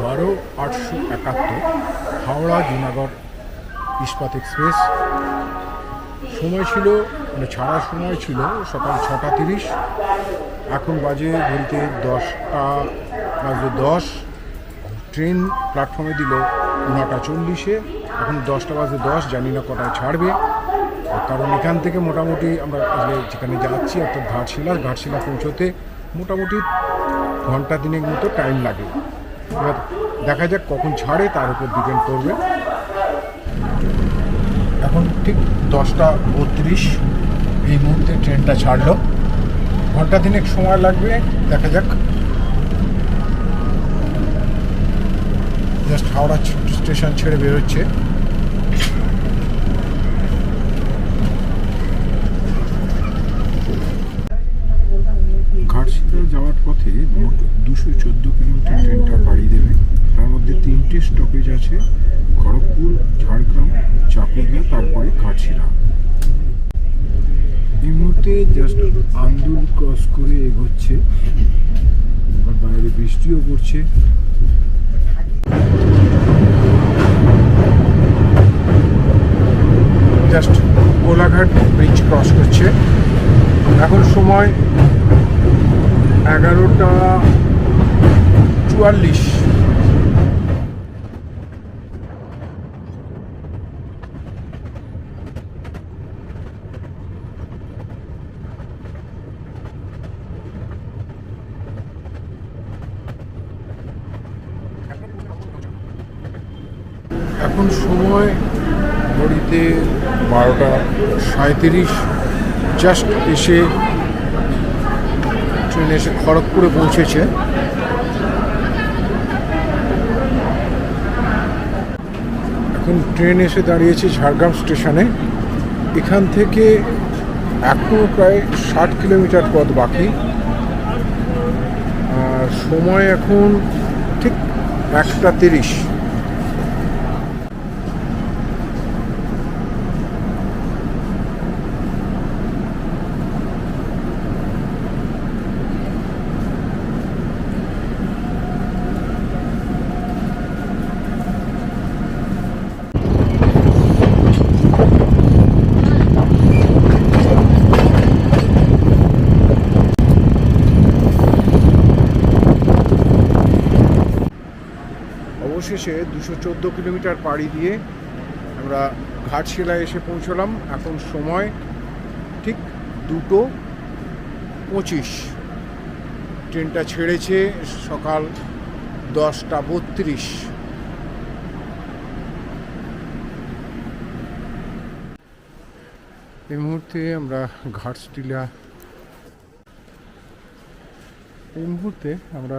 12/871 হাওড়া জুনাগড় ইস্পাত এক্সপ্রেস। সময় ছিল মানে ছাড়ার সময় ছিল সকাল 6:30। এখন বাজে বলতে 10:10। ট্রেন প্ল্যাটফর্মে দিল 9:40। এখন 10:10, জানি না কটায় ছাড়বে, কারণ এখান থেকে মোটামুটি আমরা যেখানে যাচ্ছি অর্থাৎ ঘাটশিলা পৌঁছতে মোটামুটি ঘন্টা দিনের মতো টাইম লাগে। এবার দেখা যাক কখন ছাড়ে, তার উপর ডিপেন্ড করবে। এখন ঠিক 10:32 এই মুহূর্তে ট্রেনটা ছাড়লো। ঘন্টা দিনেক সময় লাগবে, দেখা যাক। জাস্ট হাওড়া স্টেশন ছেড়ে বেরোচ্ছে। ঘাটশিলা যাওয়ার পথে মোট 214 কিলোমিটার ট্রেনটা পাড়ি দেবে। তার মধ্যে 3টে স্টপেজ আছে: খড়গপুর, ঝাড়গ্রাম, চাকুলিয়া, তারপরে ঘাটশিলা। এই মুহূর্তে জাস্ট আন্দুল ক্রস করে এগোচ্ছে। এবার বাইরে বৃষ্টিও পড়ছে। জাস্ট কোলাঘাট ব্রিজ ক্রস করছে। এখন সময় 11:44। এখন সময় ঘড়িতে 12:37। জাস্ট এসে ট্রেন এসে খড়গপুরে পৌঁছেছে। এখন ট্রেন এসে দাঁড়িয়েছে ঝাড়গ্রাম স্টেশনে। এখান থেকে এখনও প্রায় 60 কিলোমিটার পথ বাকি। আর সময় এখন ঠিক 1:30। অবশেষে 214 কিলোমিটার পাড়ি দিয়ে আমরা ঘাটশিলায় এসে পৌঁছলাম। এখন সময় ঠিক 2:25। ট্রেনটা ছেড়েছে সকাল 10:32। এই মুহূর্তে আমরা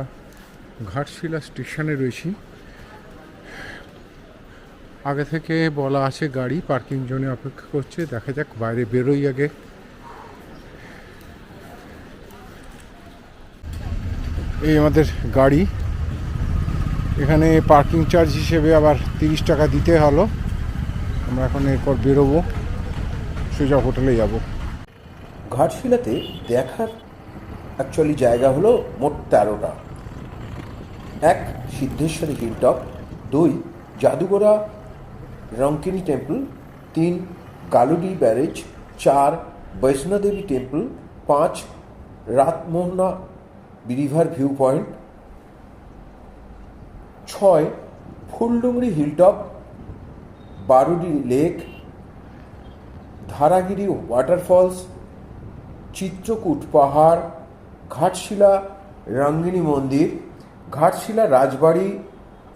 ঘাটশিলা স্টেশনে রয়েছি। আগে থেকে বলা আছে গাড়ি পার্কিং জোনে অপেক্ষা করছে। দেখা যাক, বাইরে বেরোই আগে। এই আমাদের গাড়ি। এখানে পার্কিং চার্জ হিসেবে আবার 30 টাকা দিতে হলো। আমরা এখন এরপর বেরোবো, সোজা হোটেলে যাব। ঘাটশিলাতে দেখার অ্যাকচুয়ালি জায়গা হলো মোট 13টা। 1 Siddheshwari hilltop, 2 Jadugora Rankini temple, 3 Galudih barrage, 4 Vaishnodevi temple, 5 Ratmohana river view point, 6 Phuldungri hilltop, Burudih lake, Dharagiri waterfalls, Chitrakoot পাহাড়, ঘাটশিলা রঙ্গিনী মন্দির, ঘাটশিলা রাজবাড়ি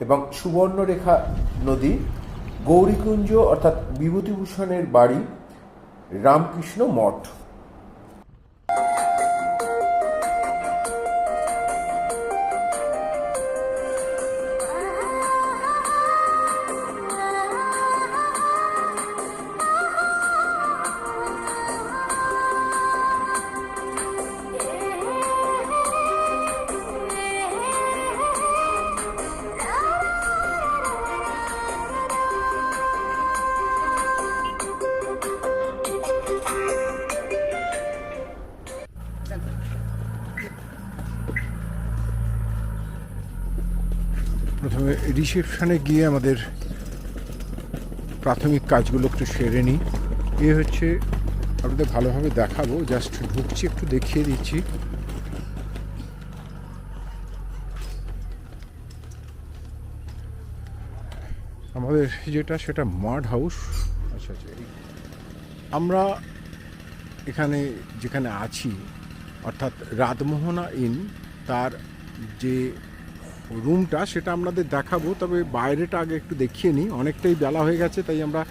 এবং সুবর্ণরেখা নদী, গৌরীকুঞ্জ অর্থাৎ বিভূতিভূষণের বাড়ি, রামকৃষ্ণ মঠ। প্রথমে রিসেপশনে গিয়ে আমাদের প্রাথমিক কাজগুলো একটু সেরে নিই। এ হচ্ছে, আপনাদের ভালোভাবে দেখাবো, জাস্ট ঢুকছি একটু দেখিয়ে দিচ্ছি। আমাদের যেটা সেটা মাড হাউস। আচ্ছা আচ্ছা, আমরা এখানে যেখানে আছি অর্থাৎ রাতমোহনা ইন, তার যে রুমটা সেটা আপনাদের দেখাবো, তবে বাইরেটা আগে একটু দেখিয়ে নিই। অনেকটাই বেলা হয়ে গেছে, তাই আমরা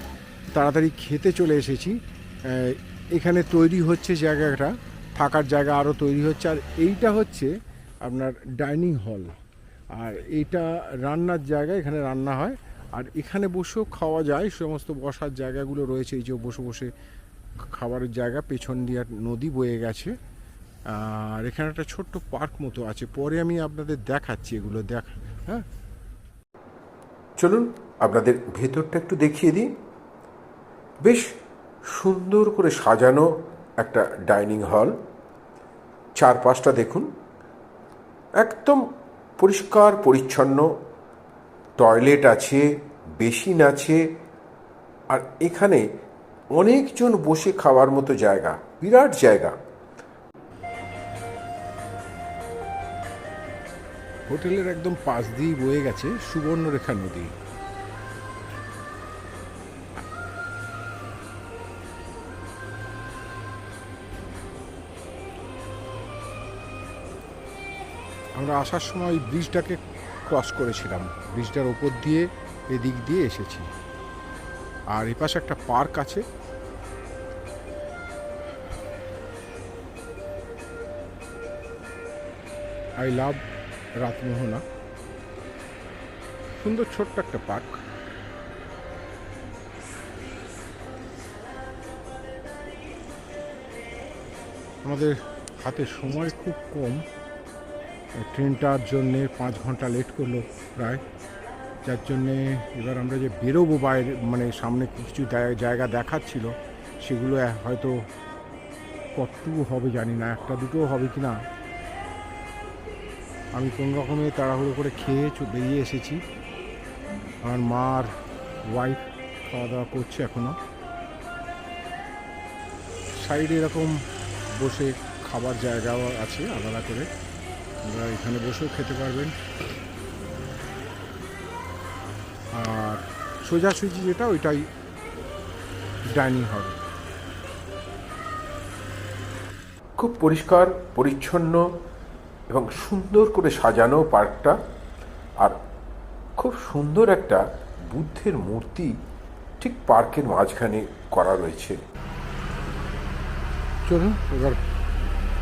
তাড়াতাড়ি খেতে চলে এসেছি। এখানে তৈরি হচ্ছে জায়গাটা, থাকার জায়গা আরও তৈরি হচ্ছে। আর এইটা হচ্ছে আপনার ডাইনিং হল, আর এইটা রান্নার জায়গা, এখানে রান্না হয়। আর এখানে বসেও খাওয়া যায়, সমস্ত বসার জায়গাগুলো রয়েছে। এই যে বসে বসে খাবারের জায়গা, পেছন দিয়ে নদী বয়ে গেছে। আর এখানে একটা ছোট্ট পার্ক মতো আছে, পরে আমি আপনাদের দেখাচ্ছি এগুলো হ্যাঁ। চলুন আপনাদের ভেতরটা একটু দেখিয়ে দিই। বেশ সুন্দর করে সাজানো একটা ডাইনিং হল। চারপাশটা দেখুন, একদম পরিষ্কার পরিচ্ছন্ন। টয়লেট আছে, বেসিন আছে, আর এখানে অনেকজন বসে খাওয়ার মতো জায়গা, বিরাট জায়গা। হোটেলের একদম পাশ দিয়ে বয়ে গেছে সুবর্ণরেখা নদী। আমরা আসার সময় ব্রিজটাকে ক্রস করেছিলাম, ব্রিজটার ওপর দিয়ে এদিক দিয়ে এসেছি। আর এপাশে একটা পার্ক আছে। আই লাভ রাতমোহনা, সুন্দর ছোট্ট একটা পার্ক। আমাদের হাতে সময় খুব কম, ট্রেনটার জন্যে 5 ঘন্টা লেট করলো প্রায়, যার জন্যে এবার আমরা যে বেরোবো বাইরে, মানে সামনে কিছু জায়গা দেখাচ্ছিল, সেগুলো হয়তো কতটুকু হবে জানি না, একটা দুটোও হবে কি না। আমি কোনো রকমে তাড়াহুড়ো করে খেয়ে বেরিয়ে এসেছি। আমার মার ওয়াইফ খাওয়া দাওয়া করছে এখনও। সাইডে এরকম বসে খাবার জায়গাও আছে আলাদা করে, আপনারা এখানে বসেও খেতে পারবেন। আর সোজাসুজি যেটা, ওইটাই ডাইনিং হল। খুব পরিষ্কার পরিচ্ছন্ন এবং সুন্দর করে সাজানো পার্কটা। আর খুব সুন্দর একটা বুদ্ধের মূর্তি ঠিক পার্কের মাঝখানে করা রয়েছে। চলুন এবার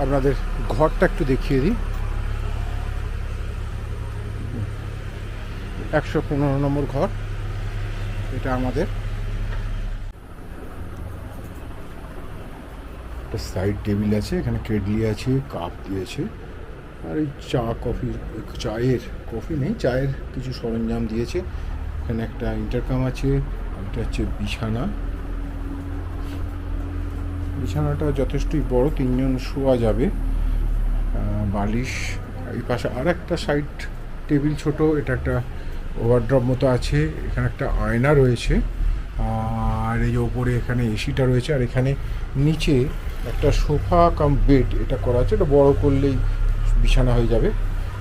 আপনাদের ঘরটা একটু দেখিয়ে দিই। 115 নম্বর ঘর এটা আমাদের। একটা সাইড টেবিল আছে, এখানে কেটলি আছে, কাপ দিয়েছে, আর এই চা কফি, কফি নেই, চায়ের কিছু সরঞ্জাম দিয়েছে। এখানে একটা ইন্টারকাম আছে। এটা হচ্ছে বিছানাটা যথেষ্টই বড়, 3 জন শোয়া যাবে। বালিশ, এই পাশে আর একটা সাইড টেবিল ছোট, এটা একটা ওয়ারড্রপ মতো আছে। এখানে একটা আয়না রয়েছে, আর এই যে ওপরে এখানে এসিটা রয়েছে। আর এখানে নিচে একটা সোফা কাম বেড এটা করা আছে, এটা বড় করলেই বিছানা হয়ে যাবে,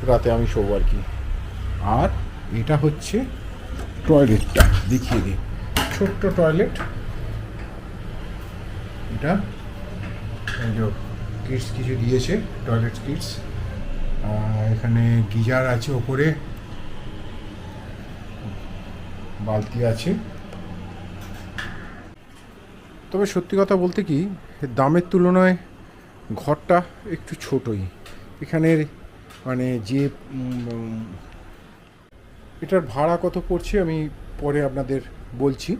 রাতে আমি শোবো আর কি। আর এটা হচ্ছে টয়লেটটা, দেখিয়ে দিই। ছোট্ট টয়লেট এটা, এই যে কিটস কিছু দিয়েছে, টয়লেট কিটস। এখানে গিজার আছে, ওপরে বালতি আছে। তবে সত্যি কথা বলতে কি, দামের তুলনায় ঘরটা একটু ছোটই। এখানের মানে যে এটার ভাড়া কত পড়ছে আমি পরে আপনাদের বলছি।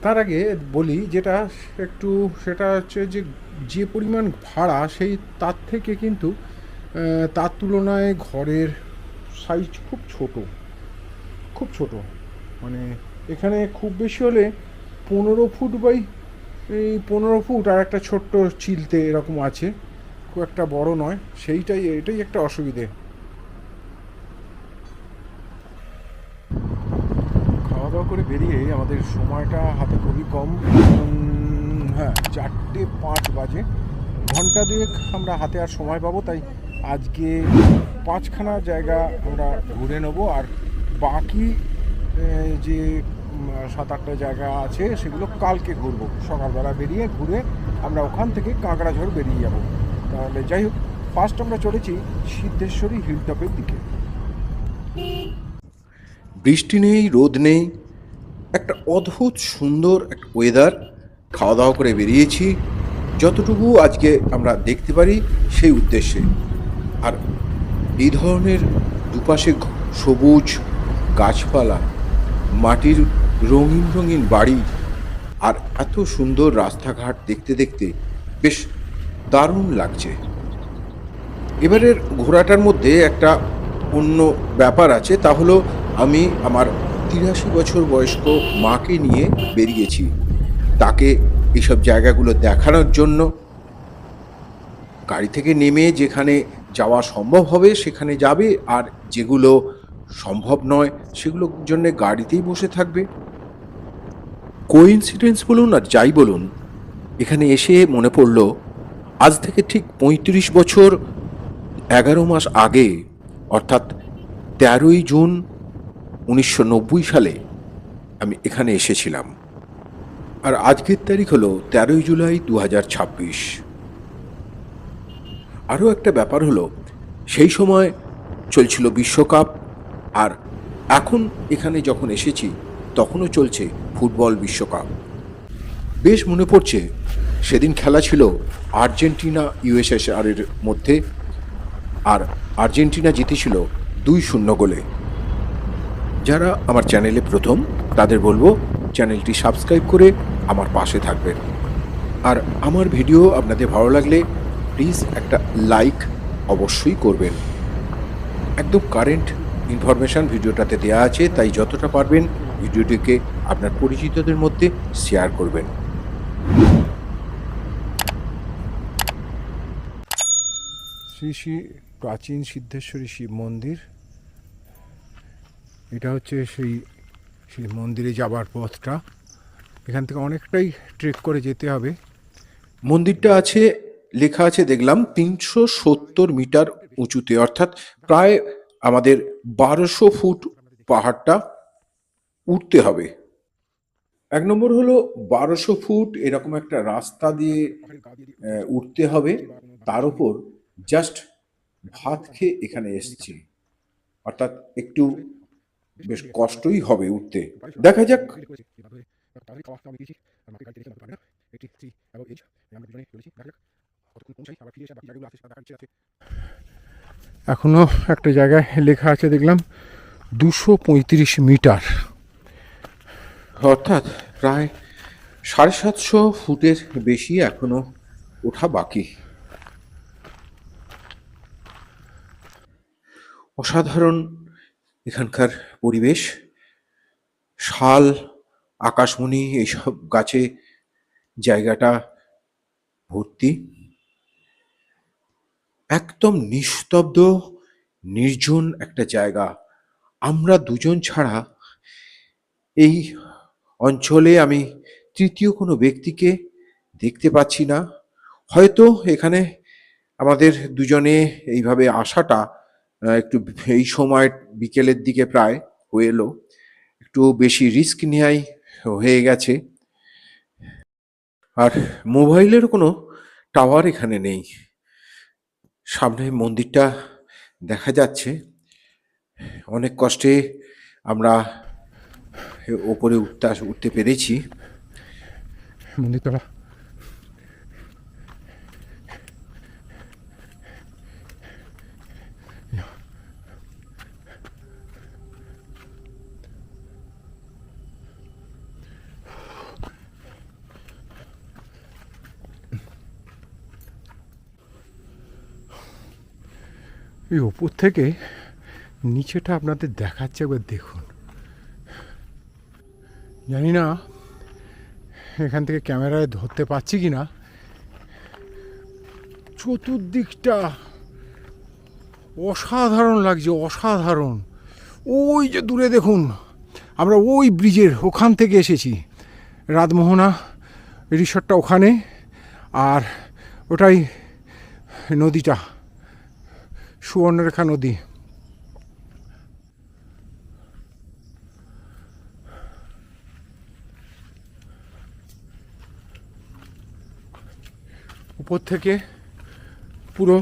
তার আগে বলি যেটা একটু, সেটা হচ্ছে যে পরিমাণ ভাড়া, সেই তার থেকে কিন্তু তার তুলনায় ঘরের সাইজ খুব ছোট। মানে এখানে খুব বেশি হলে 15 ফুট বাই 15 ফুট, আর একটা ছোট্ট চিলতে এরকম আছে, খুব একটা বড় নয়। এটাই একটা অসুবিধে। করে বেরিয়ে আমাদের সময়টা হাতে খুবই কম। হ্যাঁ, 4:05 বাজে। ঘন্টা দুয়েক আমরা হাতে আর সময় পাবো, তাই আজকে 5খানা জায়গা আমরা ঘুরে নেব। আর বাকি যে 7-8টা জায়গা আছে সেগুলো কালকে ঘুরবো। সকালবেলা বেরিয়ে ঘুরে আমরা ওখান থেকে কাঁকড়াঝড় বেরিয়ে যাব। তাহলে যাই হোক, ফার্স্ট আমরা চলেছি সিদ্ধেশ্বরী হিলটপের দিকে। বৃষ্টি নেই, রোদ নেই, একটা অদ্ভুত সুন্দর একটা ওয়েদার। খাওয়া দাওয়া করে বেরিয়েছি যতটুকু আজকে আমরা দেখতে পারি সেই উদ্দেশ্যে। আর এই ধরনের দুপাশে সবুজ গাছপালা, মাটির রঙিন রঙিন বাড়ি আর এত সুন্দর রাস্তাঘাট দেখতে দেখতে বেশ দারুণ লাগছে। এবারের ঘোরাটার মধ্যে একটা অন্য ব্যাপার আছে, তা হলো আমি আমার 83 বছর বয়স্ক মাকে নিয়ে বেরিয়েছি তাকে এইসব জায়গাগুলো দেখানোর জন্য। গাড়ি থেকে নেমে যেখানে যাওয়া সম্ভব হবে সেখানে যাবে, আর যেগুলো সম্ভব নয় সেগুলোর জন্য গাড়িতেই বসে থাকবে। কোইন্সিডেন্স বলুন আর যাই বলুন, এখানে এসে মনে পড়ল আজ থেকে ঠিক 35 বছর 11 মাস আগে, অর্থাৎ 13ই জুন 1990 সালে আমি এখানে এসেছিলাম। আর আজকের তারিখ হলো 13ই জুলাই 2026। আরও একটা ব্যাপার হলো, সেই সময় চলছিল বিশ্বকাপ, আর এখন এখানে যখন এসেছি তখনও চলছে ফুটবল বিশ্বকাপ। বেশ মনে পড়ছে সেদিন খেলা ছিল আর্জেন্টিনা ইউএসএসআর এর মধ্যে, আর আর্জেন্টিনা জিতেছিল 2-0 গোলে। যারা আমার চ্যানেলে প্রথম তাদের বলবো চ্যানেলটি সাবস্ক্রাইব করে আমার পাশে থাকবেন। আর আমার ভিডিও আপনাদের ভালো লাগলে প্লিজ একটা লাইক অবশ্যই করবেন। একদম কারেন্ট ইনফরমেশান ভিডিওটাতে দেওয়া আছে, তাই যতটা পারবেন ভিডিওটিকে আপনার পরিচিতদের মধ্যে শেয়ার করবেন। শ্রী শ্রী প্রাচীন সিদ্ধেশ্বরী শিব মন্দির। এটা হচ্ছে সেই মন্দিরে যাবার পথটা। এখান থেকে অনেকটাই ট্রেক করে যেতে হবে। মন্দিরটা আছে, লেখা আছে দেখলাম 370 মিটার উঁচুতে, অর্থাৎ প্রায় আমাদের 1200 ফুট পাহাড়টা উঠতে হবে। 1 নম্বর হলো 1200 ফুট এরকম একটা রাস্তা দিয়ে উঠতে হবে। তার উপর জাস্ট ভাত খেয়ে এখানে এসছি, অর্থাৎ একটু বেশ কষ্টই হবে উঠতে। দেখা যাক। এখনো একটা জায়গায় লেখা আছে দেখলাম 235 মিটার, অর্থাৎ প্রায় 750 ফুটের বেশি এখনো ওঠা বাকি। অসাধারণ এখানকার পরিবেশ, শাল, আকাশমণি এইসব গাছে জায়গাটা ভর্তি। একদম নিস্তব্ধ নির্জন একটা জায়গা। আমরা দুজন ছাড়া এই অঞ্চলে আমি তৃতীয় কোনো ব্যক্তিকে দেখতে পাচ্ছি না। হয়তো এখানে আমাদের দুজনে এইভাবে আসাটা একটু এই সময় বিকেলের দিকে প্রায় হয়ে এলো, একটু বেশি রিস্ক নেওয়াই হয়ে গেছে। আর মোবাইলের কোনো টাওয়ার এখানে নেই। সামনে মন্দিরটা দেখা যাচ্ছে। অনেক কষ্টে আমরা ওপরে উঠতে পেরেছি। মন্দিরতলা এই ওপর থেকে নিচেটা আপনাদের দেখাচ্ছে, একবার দেখুন। জানি না এখান থেকে ক্যামেরায় ধরতে পারছি কি না। চতুর্দিকটা অসাধারণ লাগছে, অসাধারণ। ওই যে দূরে দেখুন আমরা ওই ব্রিজের ওখান থেকে এসেছি, রাতমোহনা রিসর্টটা ওখানে, আর ওটাই নদীটা সুবর্ণরেখা নদী। উপর থেকে পুরো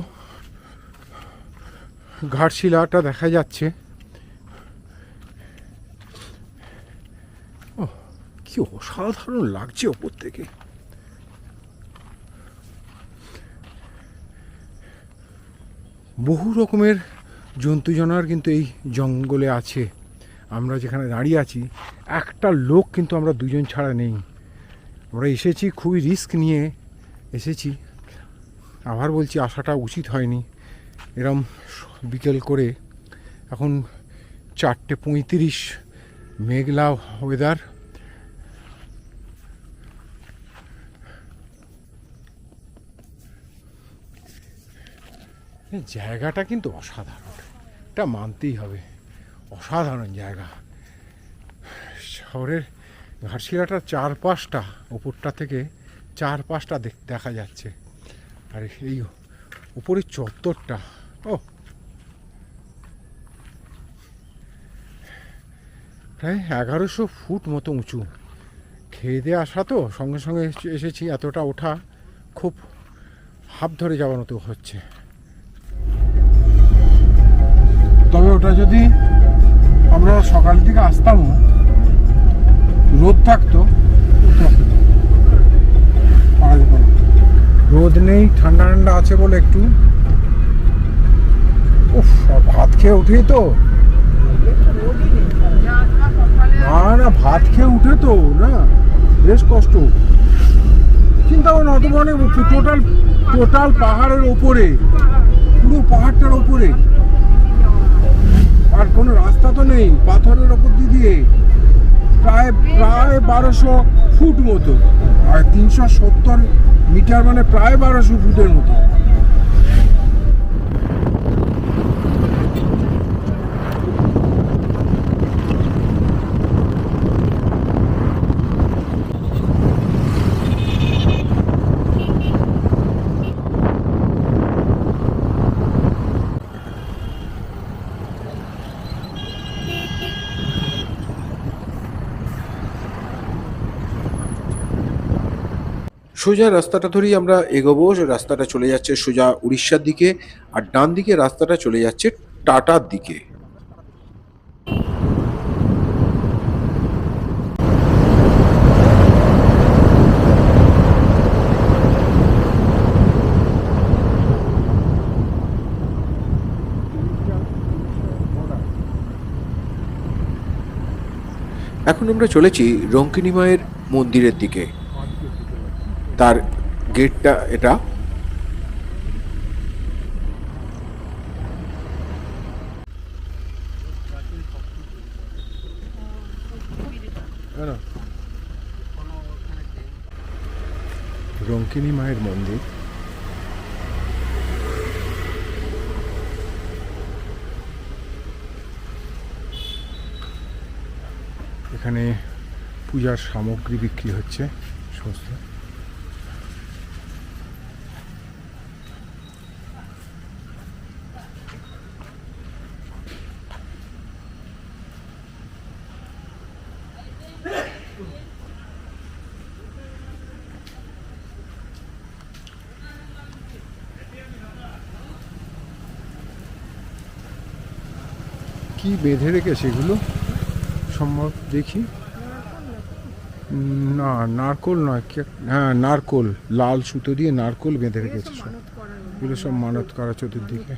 ঘাটশিলাটা দেখা যাচ্ছে। ও কি অসাধারণ লাগছে ওপর থেকে। বহু রকমের জন্তু জানোয়ার কিন্তু এই জঙ্গলে আছে। আমরা যেখানে দাঁড়িয়ে আছি একটা লোক কিন্তু আমরা দুজন ছাড়া নেই। আমরা এসেছি খুবই রিস্ক নিয়ে এসেছি, আবার বলছি আসাটা উচিত হয়নি এরম বিকেল করে। এখন 4:35, মেঘলা ওয়েদার। জায়গাটা কিন্তু অসাধারণ, এটা মানতেই হবে, অসাধারণ জায়গা। শহরের ঘাটশিলাটার চারপাশটা, ওপরটা থেকে চারপাশটা দেখা যাচ্ছে। আর এই উপরের চত্বরটা, ও প্রায় 1100 ফুট মতো উঁচু। খেয়ে দিয়ে আসা তো, সঙ্গে সঙ্গে এসেছি, এতটা ওঠা খুব হাঁপ ধরে যাওয়ার মতো হচ্ছে। তবে ওটা যদি আমরা সকাল থেকে আসতাম, রোদ থাকতো, রোদ নেই, ঠান্ডা ঠান্ডা আছে বলে একটু। উফ, ভাত খেয়ে উঠে তো, না না ভাত খেয়ে উঠে তো না, বেশ কষ্ট। চিন্তা করুন, অত মানে টোটাল পাহাড়ের ওপরে, পুরো পাহাড়টার ওপরে, আর কোনো রাস্তা তো নেই, পাথরের ওপর দিয়ে প্রায় 1200 ফুট মতো, আর 370 মিটার, মানে প্রায় 1200 ফুটের মতো। সোজা রাস্তাটা ধরেই আমরা এগোবো। রাস্তাটা চলে যাচ্ছে সোজা উড়িষ্যার দিকে, আর ডান দিকে রাস্তাটা চলে যাচ্ছে টাটার দিকে। এখন আমরা চলেছি রঙ্কিনী মায়ের মন্দিরের দিকে। তার গেটটা এটা। রঙ্কিনী মায়ের মন্দির। এখানে পূজার সামগ্রী বিক্রি হচ্ছে সমস্ত। কি বেঁধে রেখেছে এগুলো সম্ভব, দেখি। না, নারকোল নয়, হ্যাঁ নারকোল, লাল সুতো দিয়ে নারকোল বেঁধে রেখেছে সব। এগুলো সব মানত করা চতুর্দিকে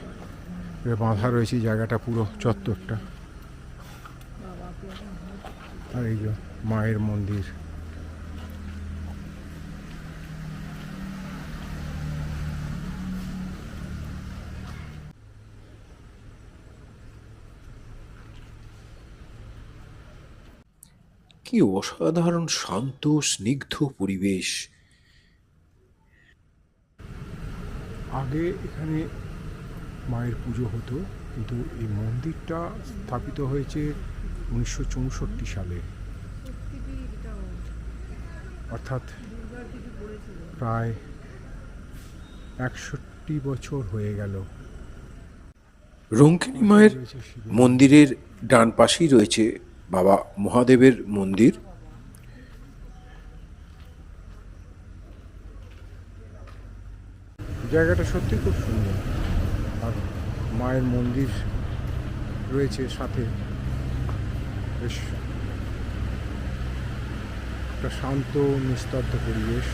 বাঁধা রয়েছে জায়গাটা, পুরো চত্বরটা। আর এই যে মায়ের মন্দির। কি অসাধারণ শান্ত স্নিগ্ধ পরিবেশ। আগে এখানে মায়ের পুজো হতো, কিন্তু এই মন্দিরটা স্থাপিত হয়েছে 1964 সালে, অর্থাৎ প্রায় 61 বছর হয়ে গেল। রঙ্কিনী মায়ের মন্দিরের ডান পাশেই রয়েছে বাবা মহাদেবের মন্দির। জায়গাটা সত্যি খুব সুন্দর, আর মায়ের মন্দির রয়েছে সাথে। বেশ একটা শান্ত নিস্তব্ধ পরিবেশ।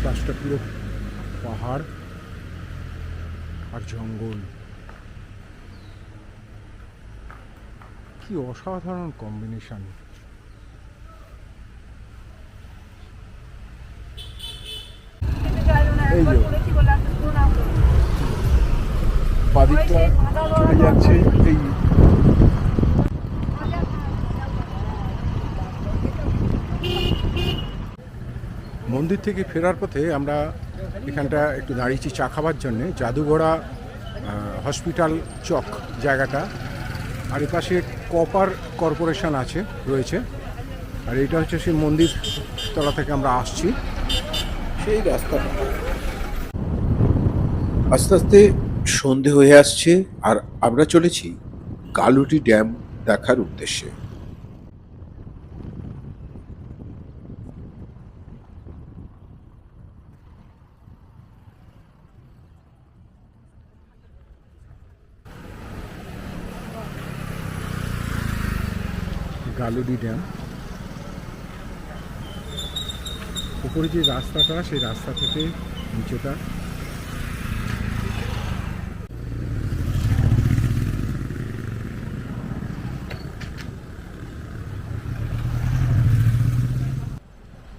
পাশটা পুরো পাহাড় আর জঙ্গল, কি অসাধারণ কম্বিনেশন। এই যে বাদিকটা চলে যাচ্ছে এই মন্দির থেকে ফেরার পথে আমরা এখানটা একটু দাঁড়িয়েছি চা খাবার জন্যে। জাদুঘোড়া হসপিটাল চক জায়গাটা, আর এপাশে কপার কর্পোরেশন আছে রয়েছে, আর এটা হচ্ছে সেই মন্দির তলা থেকে আমরা আসছি সেই রাস্তাটা। আস্তে আস্তে সন্ধে হয়ে আসছে আর আমরা চলেছি গালুটি ড্যাম দেখার উদ্দেশ্যে। গালুডি ড্যাম, উপরে যে রাস্তাটা সেই রাস্তা থেকে নিচেটা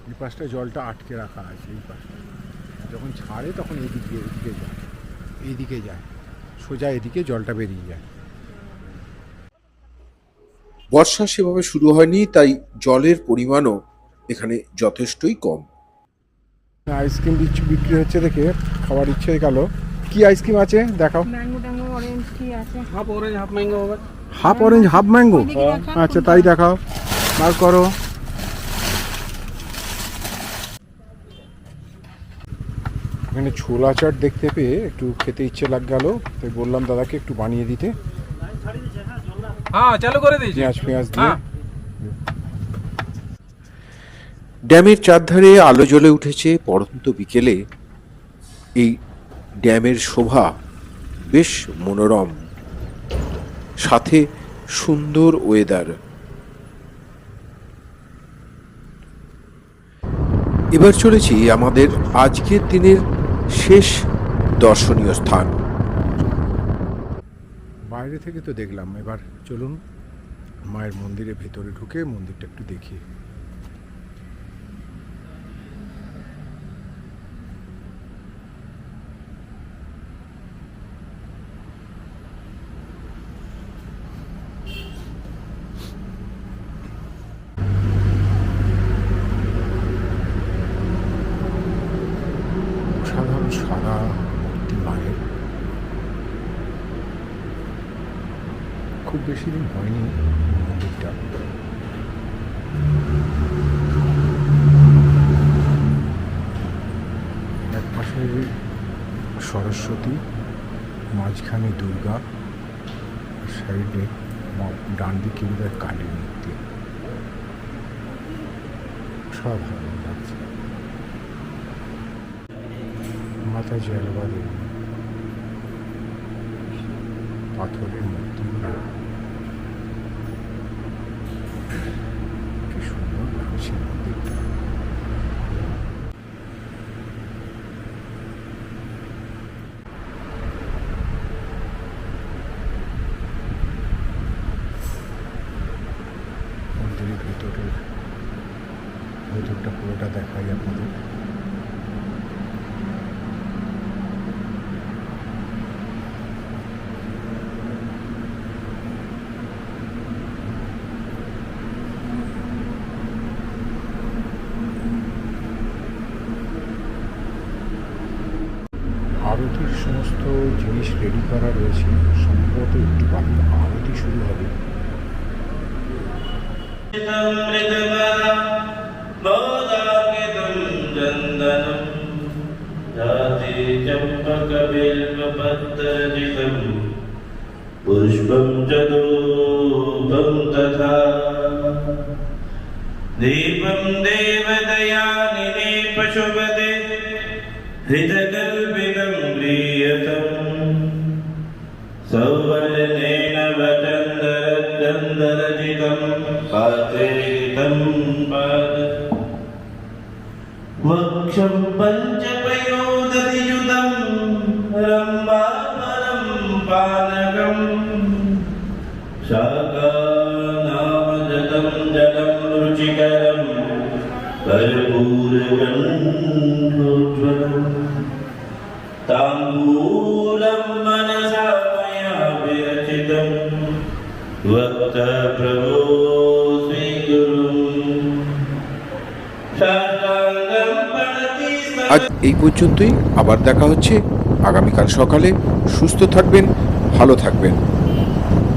এই পাশটা জলটা আটকে রাখা আছে। এই পাশটা যখন ছাড়ে তখন এইদিকে যায় সোজা এদিকে জলটা বেরিয়ে যায়। বর্ষা সেভাবে শুরু হয়নি, তাই জলের পরিমাণও এখানে যথেষ্টই কম। আইসক্রিম বিক্রি হচ্ছে দেখে খাওয়ার ইচ্ছে গেল। কি আইসক্রিম আছে দেখাও। ম্যাঙ্গো ট্যাঙ্গো অরেঞ্জ কি আছে? হাফ অরেঞ্জ হাফ ম্যাঙ্গো হবে। হাফ অরেঞ্জ হাফ ম্যাঙ্গো, আচ্ছা তাই দেখাও, বার করো। এখানে ছোলা চাট দেখতে পেয়ে একটু খেতে ইচ্ছে লাগ গেল, তাই বললাম দাদাকে একটু বানিয়ে দিতে। হ্যাঁ চালু করে দিয়েছি। পেঁয়াজ দিয়ে। ড্যামের চারধারে আলো জ্বলে উঠেছে পড়ন্ত বিকেলে। এই ড্যামের শোভা বেশ মনোরম, সাথে সুন্দর ওয়েদার। এবার চলেছি আমাদের আজকের দিনের শেষ দর্শনীয় স্থান। বাইরে থেকে তো দেখলাম, এবার চলুন মায়ের মন্দিরের ভেতরে ঢুকে মন্দিরটা একটু দেখি। সাধারণ সাদা মূর্তি মায়ের, খুব বেশি দিন হয়নি মন্দিরটা। এক পাশে সরস্বতী, মাঝখানে দুর্গা, সাইডে ডান দিকে বোধহয় কালীর মূর্তি। সাধারণ লাগছে। মাথা জলবাদে পাথরের মূর্তিগুলো কি সুন্দর লাগছে মন্দিরটা। মন্দিরের ভেতরটা পুরোটা দেখাই আপনাদের। আরতির সমস্ত জিনিস রেডি করা রয়েছে, সম্ভবত একটু বাদে আরতি শুরু হবে। पुष्पं च धूपं तथा दीपं देवदयानिधे पशुपते हृतकल्पितं प्रीयतम् सौवर्णेन वचन्दरचन्दरचितं पात्रेतं पाद वक्षं पञ्चपयोदधियुतं रम्भाफलं पानकम् शाकानामजतं जलं रुचिकरं कर्पूरगन्धोज्ज्वलम् ताम्बूलं मनसा मया विरचितं वक्ता प्रभो स्वीकुरुम् शास्त्राङ्गं पठति আজ এই পর্যন্তই। আবার দেখা হচ্ছে আগামীকাল সকালে। সুস্থ থাকবেন, ভালো থাকবেন।